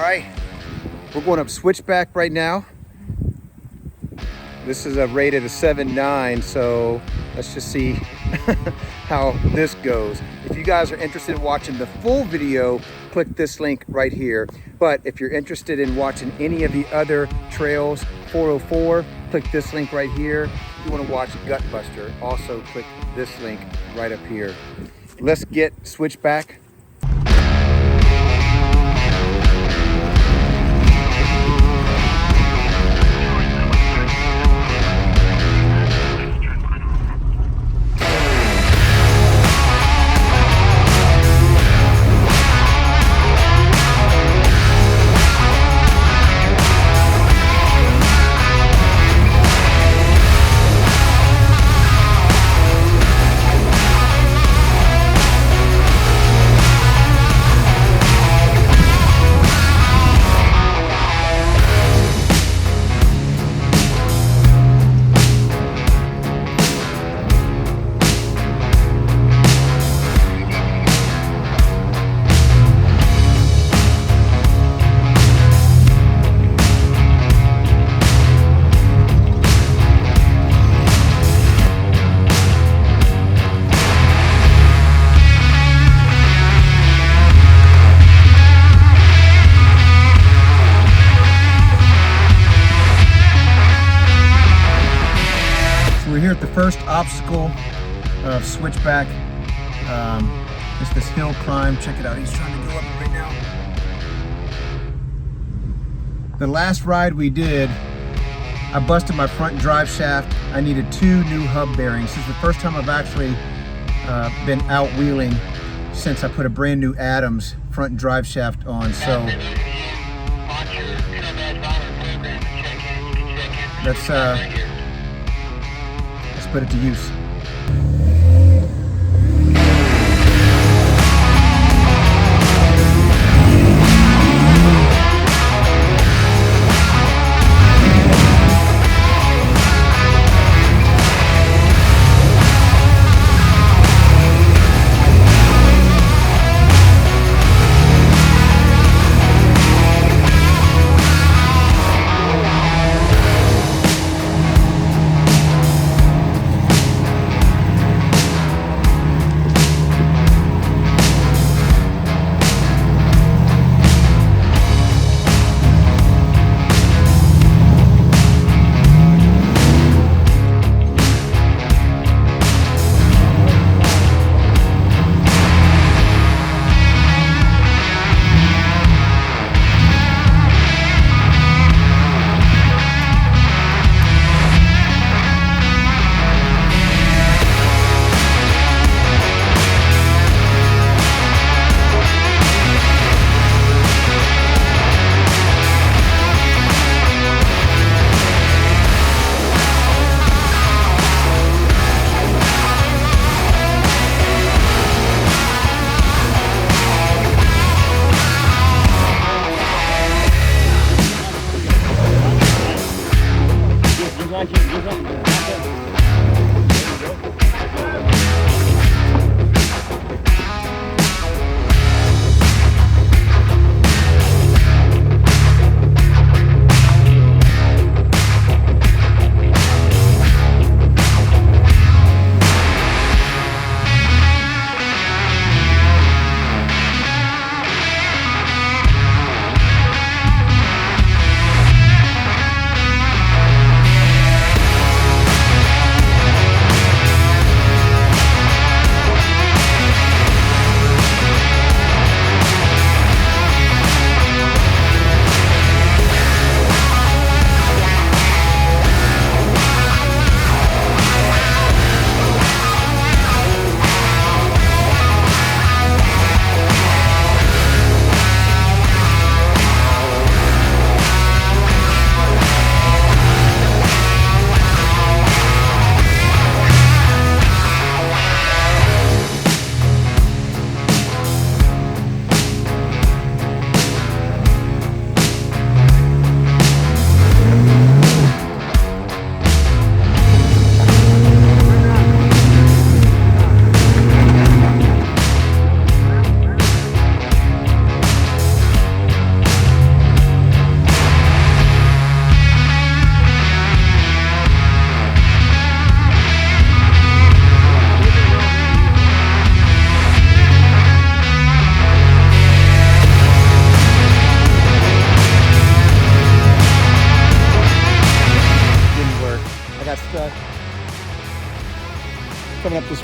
right, we're going up switchback right now. This is rated a 7.9, so let's just see how this goes. If you guys are interested in watching the full video, click this link right here. But if you're interested in watching any of the other trails, 404, click this link right here. If you want to watch Gutbuster, also click this link right up here. Let's get switchback. We're here at the first obstacle of switchback. It's this hill climb. Check it out. He's trying to go up it right now. The last ride we did, I busted my front drive shaft. I needed 2 new hub bearings. This is the first time I've actually been out wheeling since I put a brand new Adams front drive shaft on. So let's put it to use.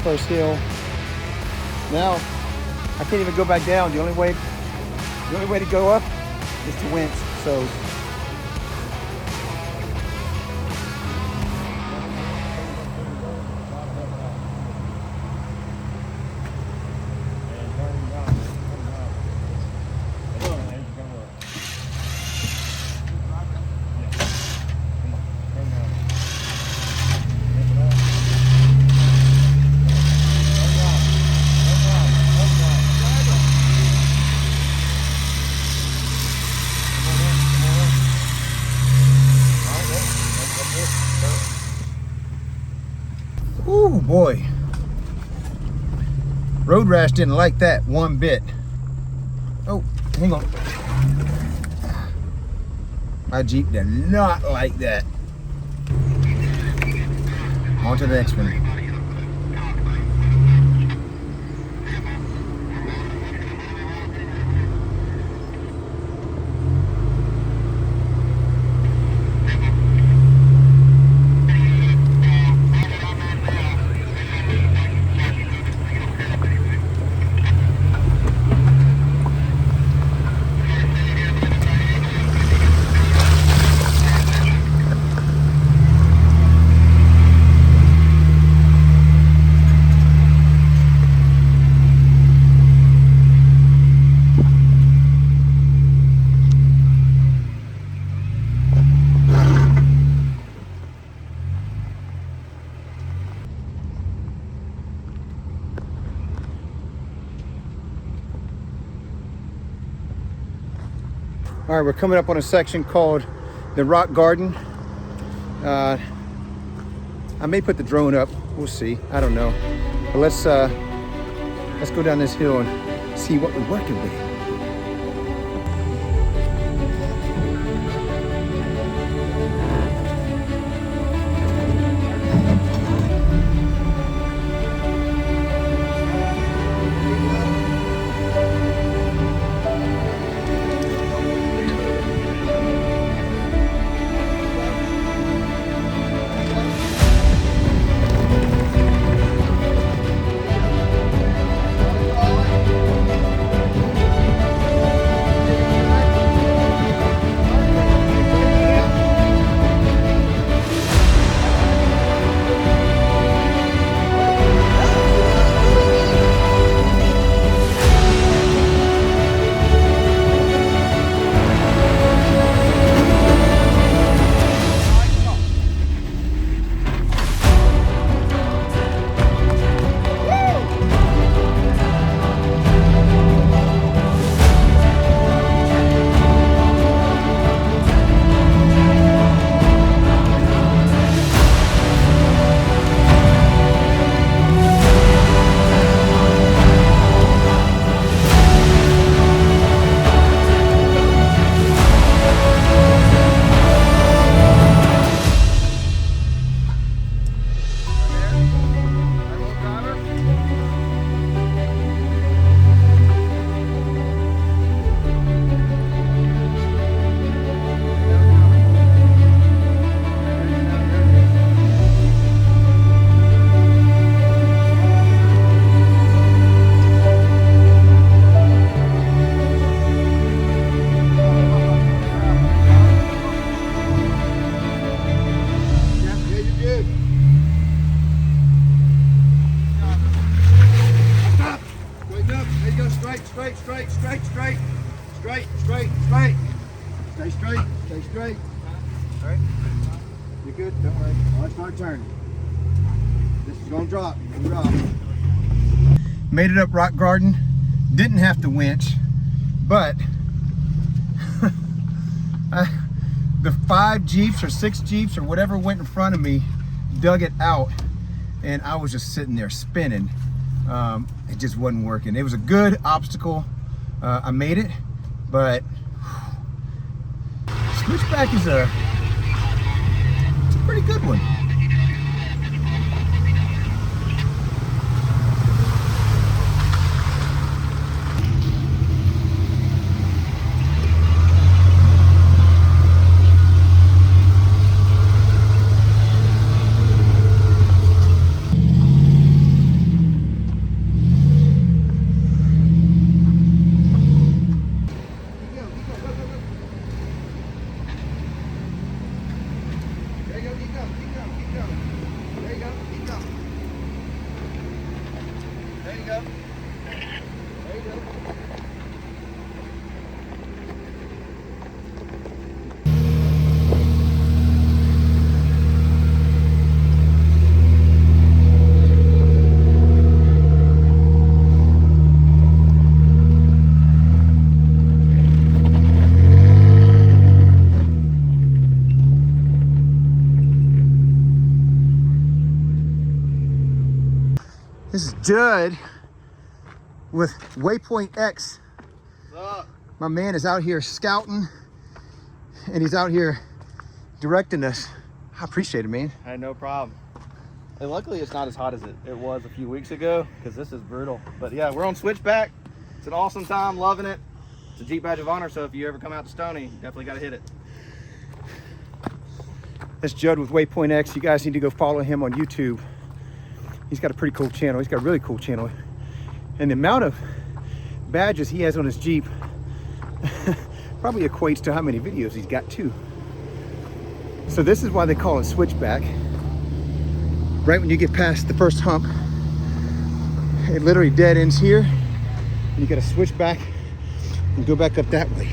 first hill. Now I can't even go back down. The only way to go up is to winch. So ooh boy, road rash didn't like that one bit. Oh, hang on. My Jeep did not like that. On to the next one. All right, we're coming up on a section called the Rock Garden. I may put the drone up. We'll see. I don't know. But let's go down this hill and see what we're working with. Stay straight, stay straight. All right, you're good, don't worry. I'll start turning. This is gonna drop, Made it up Rock Garden, didn't have to winch, but the 5 Jeeps or 6 Jeeps or whatever went in front of me dug it out, and I was just sitting there spinning. It just wasn't working. It was a good obstacle. I made it, but switchback is it's a pretty good one. This is Judd with waypointx. What's up? My man is out here scouting, and he's out here directing us. I appreciate it, man. Hey, no problem. And luckily it's not as hot as it was a few weeks ago, because this is brutal. But yeah, we're on Switchback. It's an awesome time, loving it. It's a Jeep Badge of Honor, so if you ever come out to Stony, you definitely got to hit it. That's Judd with waypointx. You guys need to go follow him on YouTube. He's got a pretty cool channel. He's got a really cool channel. And the amount of badges he has on his Jeep probably equates to how many videos he's got too. So this is why they call it Switchback. Right when you get past the first hump, it literally dead ends here, and you got to switch back and go back up that way.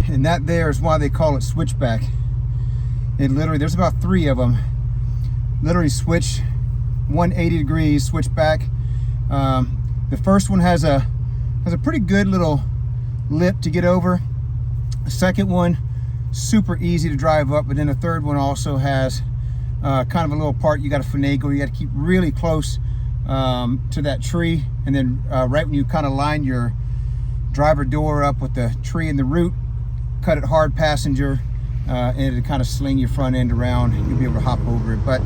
And that there is why they call it Switchback. It literally, there's about 3 of them. Literally switch 180 degrees, switch back. The first one has a pretty good little lip to get over. The second one, super easy to drive up, but then the third one also has kind of a little part you got to finagle. You got to keep really close to that tree, and then right when you kind of line your driver door up with the tree and the root, cut it hard passenger, and it'll kind of sling your front end around. You'll be able to hop over it. But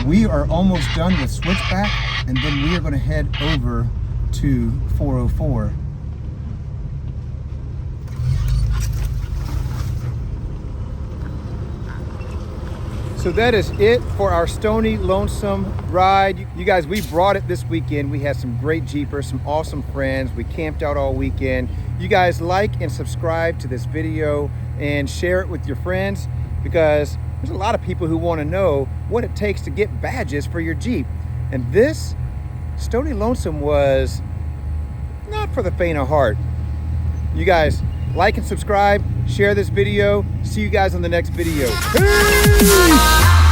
we are almost done with Switchback, and then we are going to head over to 404. So that is it for our Stony Lonesome ride. You guys, we brought it this weekend. We had some great Jeepers, some awesome friends. We camped out all weekend. You guys like and subscribe to this video and share it with your friends, because there's a lot of people who want to know what it takes to get badges for your Jeep. And this Stony Lonesome was not for the faint of heart. You guys like and subscribe, share this video. See you guys on the next video. Peace!